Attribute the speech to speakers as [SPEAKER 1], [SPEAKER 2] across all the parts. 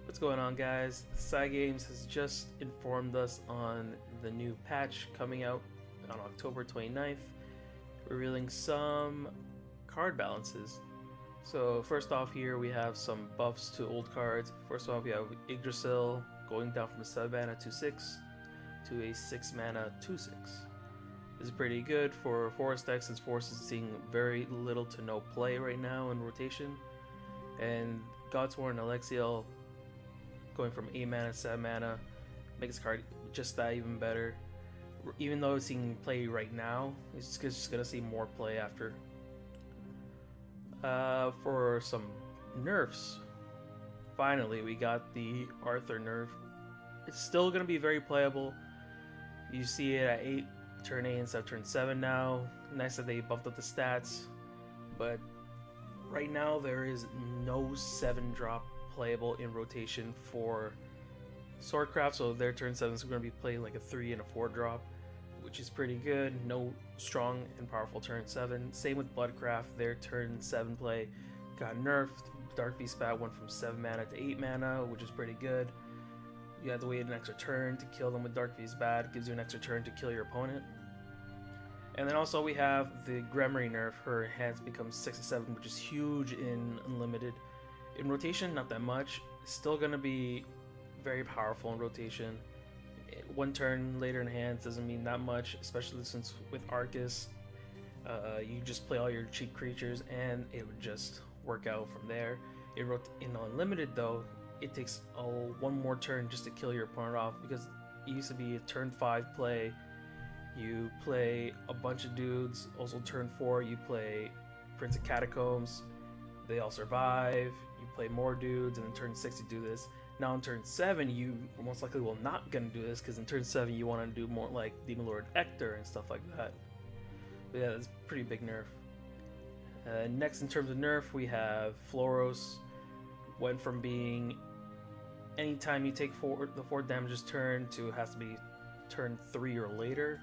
[SPEAKER 1] What's going on, guys? Cygames has just informed us on the new patch coming out on October 29th, revealing some card balances. So first off here we have some buffs to old cards. First off we have Yggdrasil going down from a 7 mana 2/6 to a 6 mana 2/6. This is pretty good for Forest decks since Forest is seeing very little to no play right now in rotation. And Godsworn Alexiel going from 8 mana to 7 mana makes the card just that even better. Even though it's seeing play right now, it's just gonna see more play after. For some nerfs, finally we got the Arthur nerf. It's still gonna be very playable. You see it at 8 turn 8 instead of turn 7 now. Nice that they bumped up the stats, but right now there is no 7-drop playable in rotation for Swordcraft, so their turn 7s are going to be playing like a 3 and a 4 drop, which is pretty good. No strong and powerful turn 7. Same with Bloodcraft, their turn 7 play got nerfed. Darkbeast Bat went from 7 mana to 8 mana, which is pretty good. You have to wait an extra turn to kill them with Darkbeast Bat, gives you an extra turn to kill your opponent. And then also we have the Gremory Nerf. Her enhance becomes 6 to 7, which is huge in Unlimited. In rotation, not that much. Still going to be very powerful in rotation. One turn later in hands doesn't mean that much, especially since with Arcus, you just play all your cheap creatures and it would just work out from there. In Unlimited though, it takes one more turn just to kill your opponent off, because it used to be a turn 5 play. You play a bunch of dudes. Also turn 4 you play Prince of Catacombs. They all survive. You play more dudes, and then turn 6 you do this. Now in turn 7 you most likely will not gonna do this, because in turn 7 you want to do more like Demon Lord Ector and stuff like that. But yeah, that's a pretty big nerf. Next in terms of nerf we have Floros. Went from being anytime you take the 4 damages turn to has to be turn 3 or later.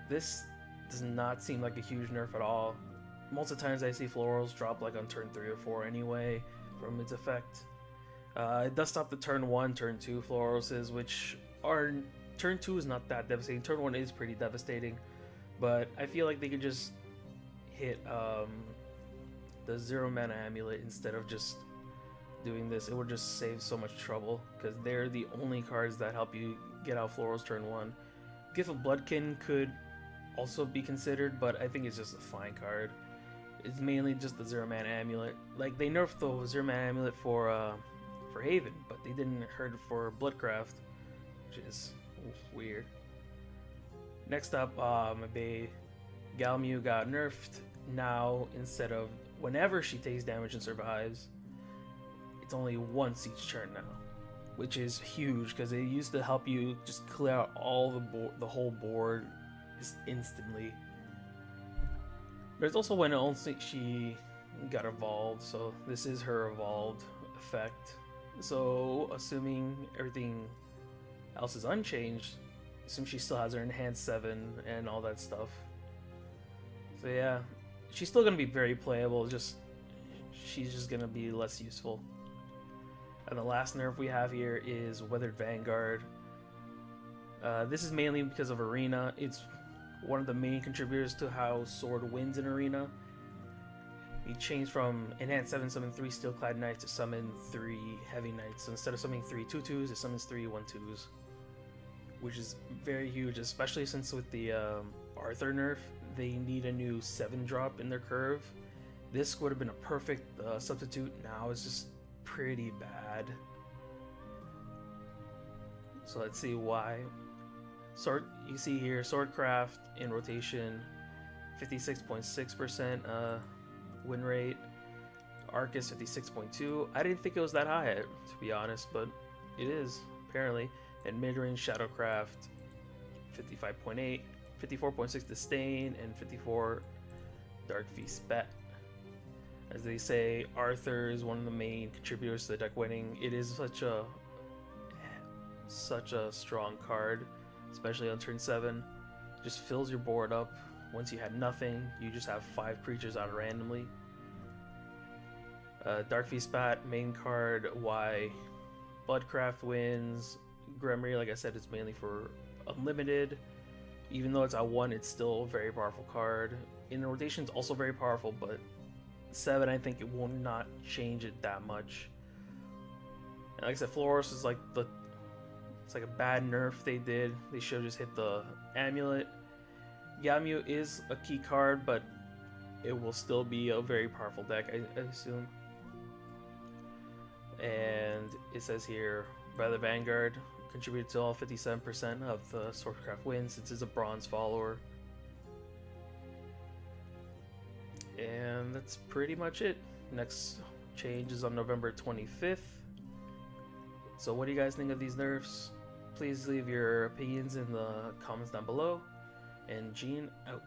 [SPEAKER 1] This does not seem like a huge nerf at all. Most of the times I see Floros drop like on turn 3 or 4 anyway from its effect. It does stop the turn 1, turn 2 Floroses, which are... Turn 2 is not that devastating. Turn 1 is pretty devastating, but I feel like they could just hit the 0 mana amulet instead of just doing this. It would just save so much trouble, because they're the only cards that help you get out Floros turn 1. Gift of Bloodkin could also be considered, but I think it's just a fine card. It's mainly just the 0 mana amulet. Like, they nerfed the 0 mana amulet for Haven, but they didn't hurt it for Bloodcraft, which is weird. Next up, Galmu got nerfed. Now, instead of whenever she takes damage and survives, it's only once each turn now, which is huge, because it used to help you just clear out all the whole board just instantly. There's also when she got evolved, so this is her evolved effect. So assuming everything else is unchanged, assume she still has her enhanced 7 and all that stuff. So yeah, she's still gonna be very playable, she's just gonna be less useful. And the last nerf we have here is Weathered Vanguard. This is mainly because of Arena. It's one of the main contributors to how Sword wins in Arena. He changed from Enhanced 7 summon 3 Steelclad Knights to summon 3 Heavy Knights. So instead of summoning 3 2/2s, it summons 3 1/2s, which is very huge, especially since with the Arthur nerf, they need a new 7-drop in their curve. This would have been a perfect substitute. Now it's just pretty bad. So let's see why. You see here, Swordcraft in rotation, 56.6% win rate. Arcus 56.2. I didn't think it was that high, to be honest, but it is apparently. And mid-range Shadowcraft 55.8, 54.6 Disdain, and 54 Darkbeast Bet. As they say, Arthur is one of the main contributors to the deck winning. It is such a strong card, especially on turn 7. Just fills your board up. Once you had nothing, you just have 5 creatures out randomly. Darkbeast Bat, main card, why Budcraft wins. Gremory, like I said, is mainly for unlimited. Even though it's at 1, it's still a very powerful card. In the rotation, it's also very powerful, but 7, I think it will not change it that much. And like I said, Floros is like it's like a bad nerf they did. They should have just hit the amulet. Yamu is a key card, but it will still be a very powerful deck, I assume. And it says here, by the Vanguard, contributed to all 57% of the Swordcraft wins since it's a bronze follower. And that's pretty much it. Next change is on November 25th. So what do you guys think of these nerfs? Please leave your opinions in the comments down below. And Gene out.